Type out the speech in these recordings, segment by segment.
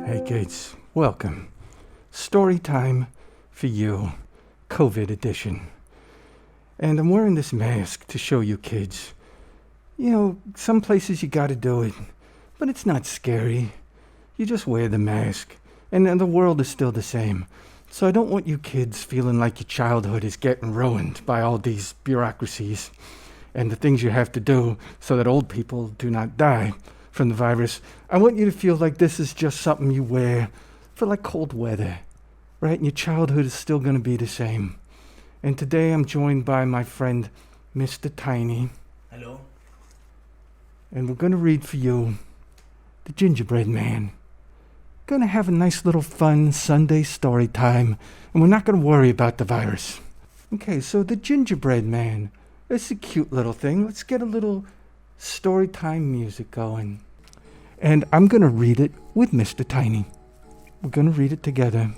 Hey kids, welcome. Storytime for you, COVID edition. And I'm wearing this mask to show you kids. You know, some places you gotta do it, but it's not scary. You just wear the mask, and then the world is still the same. So I don't want you kids feeling like your childhood is getting ruined by all these bureaucracies and the things you have to do so that old people do not die from the virus. I want you to feel like this is just something you wear for like cold weather, right? And your childhood is still going to be the same. And today I'm joined by my friend, Mr. Tiny. Hello. And we're going to read for you The Gingerbread Man. Going to have a nice little fun Sunday story time, and we're not going to worry about the virus. Okay, so The Gingerbread Man. It's a cute little thing. Let's get a little story time music going. And I'm going to read it with Mr. Tiny. We're going to read it together.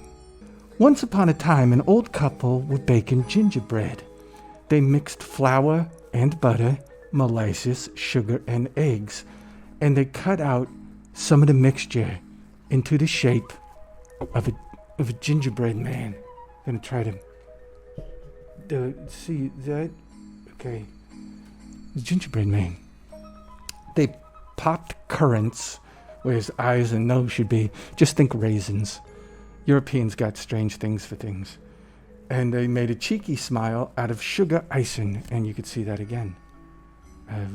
Once upon a time, an old couple were baking gingerbread. They mixed flour and butter, molasses, sugar, and eggs, and they cut out some of the mixture into the shape of a gingerbread man. I'm going to try to see that. Okay. The gingerbread man. They popped currants where his eyes and nose should be. Just think raisins. Europeans got strange things for things. And they made a cheeky smile out of sugar icing. And you could see that again.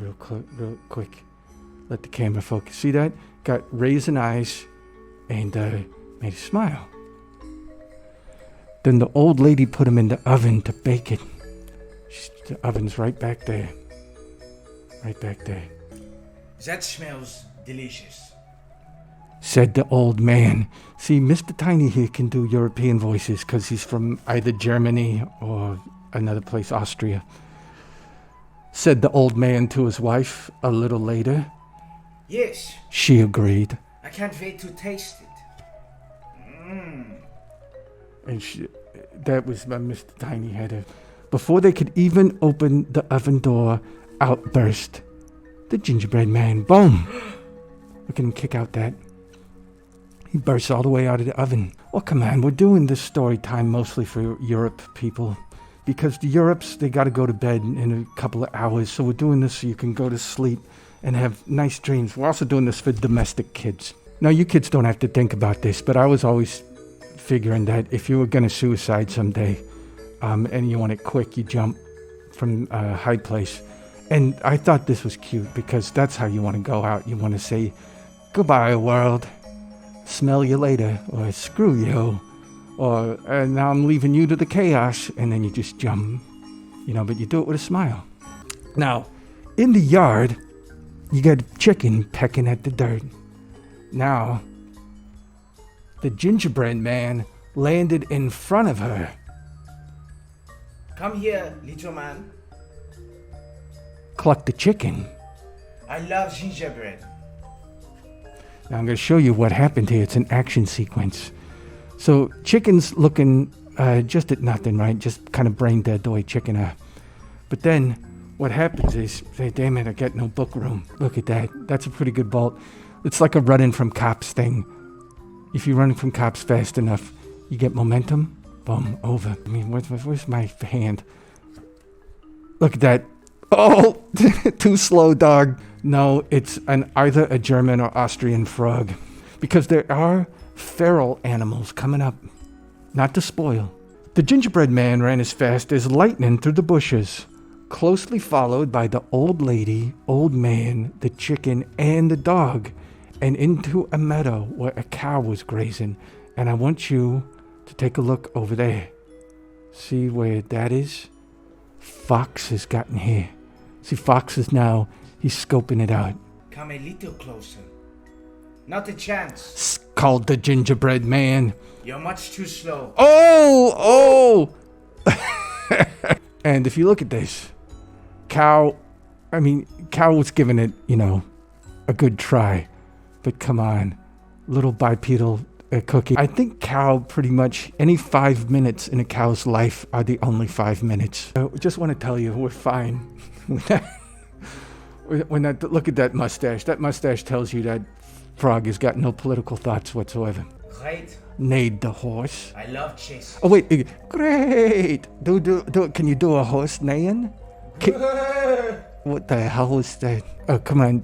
Real quick. Let the camera focus. See that? Got raisin eyes and made a smile. Then the old lady put him in the oven to bake it. The oven's right back there. Right back there. That smells delicious. Said the old man. See, Mr. Tiny here can do European voices because he's from either Germany or another place, Austria. Said the old man to his wife a little later. Yes. She agreed. I can't wait to taste it. And that was my Mr. Tiny had. Before they could even open the oven door, out burst the gingerbread man. Boom! Look at him kick out that. He bursts all the way out of the oven. Oh, come on. We're doing this story time mostly for Europe people. Because the Europes, they got to go to bed in a couple of hours. So we're doing this so you can go to sleep and have nice dreams. We're also doing this for domestic kids. Now, you kids don't have to think about this, but I was always figuring that if you were going to suicide someday and you want it quick, you jump from a high place. And I thought this was cute because that's how you want to go out. You want to say, goodbye, world. Smell you later. Or screw you. Or now I'm leaving you to the chaos. And then you just jump. But you do it with a smile. Now, in the yard, you got a chicken pecking at the dirt. Now, the gingerbread man landed in front of her. Come here, little man. Clucked the chicken. I love gingerbread. Now I'm going to show you what happened here. It's an action sequence. So chicken's looking just at nothing, right? Just kind of brain dead the way chicken. But then what happens is, damn it, I got no book room. Look at that. That's a pretty good bolt. It's like a running from cops thing. If you're running from cops fast enough, you get momentum. Boom, over. I mean, where's my hand? Look at that. Oh, too slow, dog. No, it's either a German or Austrian frog. Because there are feral animals coming up. Not to spoil. The gingerbread man ran as fast as lightning through the bushes, closely followed by the old lady, old man, the chicken, and the dog, and into a meadow where a cow was grazing. And I want you to take a look over there. See where that is? Fox has gotten here. See, Fox is now, he's scoping it out. Come a little closer. Not a chance. Called the gingerbread man. You're much too slow. Oh! And if you look at this, cow was giving it, a good try. But come on, little bipedal cookie. I think cow pretty much, any 5 minutes in a cow's life are the only 5 minutes. I just want to tell you, we're fine. Look at that mustache. That mustache tells you that Frog has got no political thoughts whatsoever. Great. Neighed the horse. I love chase. Oh wait, great. Do. Can you do a horse neighing? What the hell was that? Oh, come on.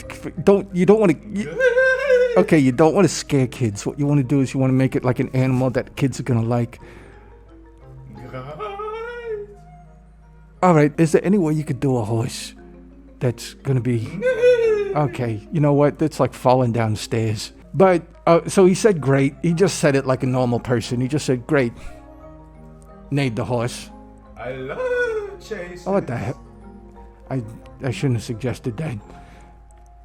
You don't want to... Okay, you don't want to scare kids. What you want to do is you want to make it like an animal that kids are going to like. All right, is there any way you could do a horse that's going to be... Okay, you know what? That's like falling downstairs. But, so he said great. He just said it like a normal person. He just said great. Neighed the horse. I love chase. Oh, what the hell? I shouldn't have suggested that.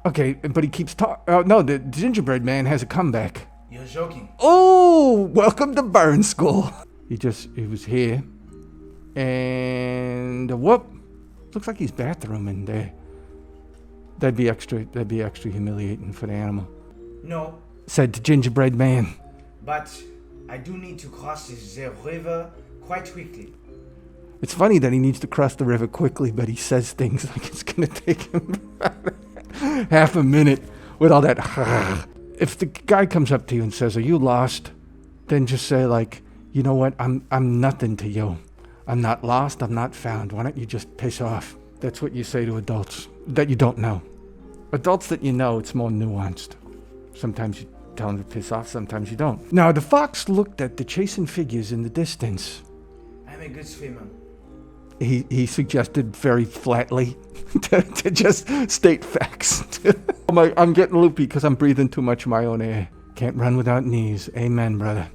Okay, but he keeps talking. No, the gingerbread man has a comeback. You're joking. Oh, welcome to Burn School. He was here. And whoop. Looks like he's bathrooming there. That'd be extra humiliating for the animal. No, said the gingerbread man. but I do need to cross the river quite quickly. It's funny that he needs to cross the river quickly, but he says things like it's going to take him half a minute with all that. If the guy comes up to you and says, "Are you lost?" then just say like, "You know what? I'm nothing to you. I'm not lost. I'm not found. Why don't you just piss off?" That's what you say to adults that you don't know. Adults that you know, it's more nuanced. Sometimes you tell them to piss off, sometimes you don't. Now, the fox looked at the chasing figures in the distance. I'm a good swimmer. He suggested very flatly to just state facts. I'm getting loopy because I'm breathing too much of my own air. Can't run without knees. Amen, brother.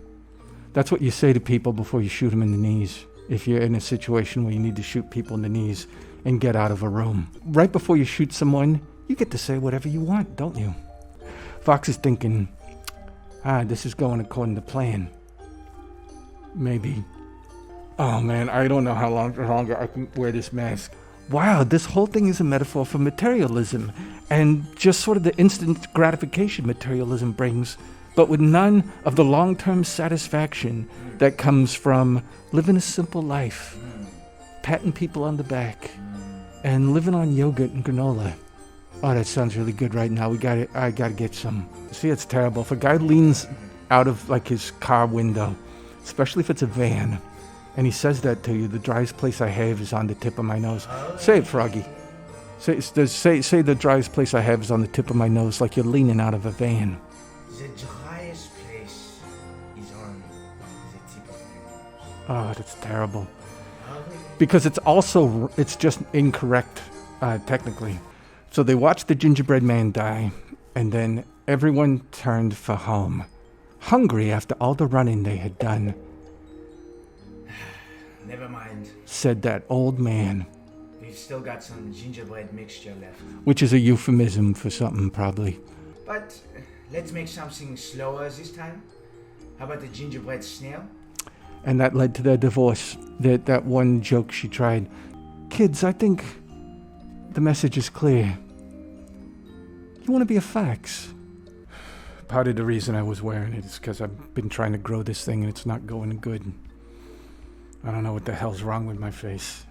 That's what you say to people before you shoot them in the knees. If you're in a situation where you need to shoot people in the knees and get out of a room. Right before you shoot someone, you get to say whatever you want, don't you? Fox is thinking, this is going according to plan. Maybe. Oh man, I don't know how longer I can wear this mask. Wow, this whole thing is a metaphor for materialism and just sort of the instant gratification materialism brings, but with none of the long-term satisfaction that comes from living a simple life, patting people on the back, and living on yogurt and granola. Oh, that sounds really good right now. I gotta get some. See, it's terrible. If a guy leans out of like his car window, especially if it's a van, and he says that to you, the driest place I have is on the tip of my nose. Say it, Froggy. Say the driest place I have is on the tip of my nose, like you're leaning out of a van. The driest place is on the tip of your nose. Oh, that's terrible. Because it's just incorrect, technically. So they watched the gingerbread man die, and then everyone turned for home, hungry after all the running they had done. Never mind. Said that old man. We've still got some gingerbread mixture left. Which is a euphemism for something, probably. But let's make something slower this time. How about the gingerbread snail? And that led to their divorce. That one joke she tried. Kids, I think the message is clear. You want to be a fox. Part of the reason I was wearing it is because I've been trying to grow this thing and it's not going good. I don't know what the hell's wrong with my face.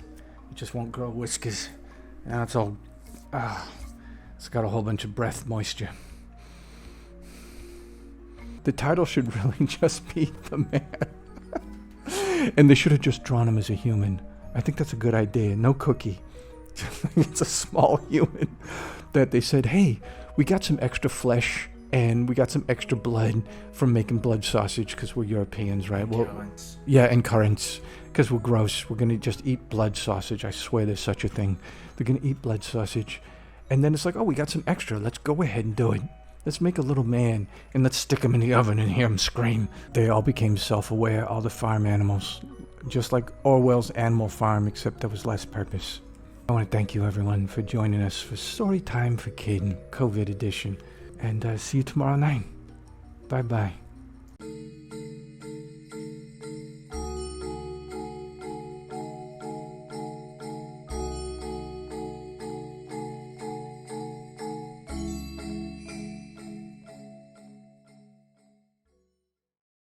It just won't grow whiskers. Now it's all... it's got a whole bunch of breath moisture. The title should really just be The Man. And they should have just drawn him as a human. I think that's a good idea. No cookie. It's a small human that they said, hey, we got some extra flesh and we got some extra blood from making blood sausage because we're Europeans, right? Currants. Yeah, and currants. Because we're gross. We're going to just eat blood sausage. I swear there's such a thing. They're going to eat blood sausage. And then it's like, oh, we got some extra. Let's go ahead and do it. Let's make a little man and let's stick him in the oven and hear him scream. They all became self-aware, all the farm animals. Just like Orwell's Animal Farm, except there was less purpose. I want to thank you, everyone, for joining us for Storytime for Kid, COVID edition. And see you tomorrow night. Bye-bye.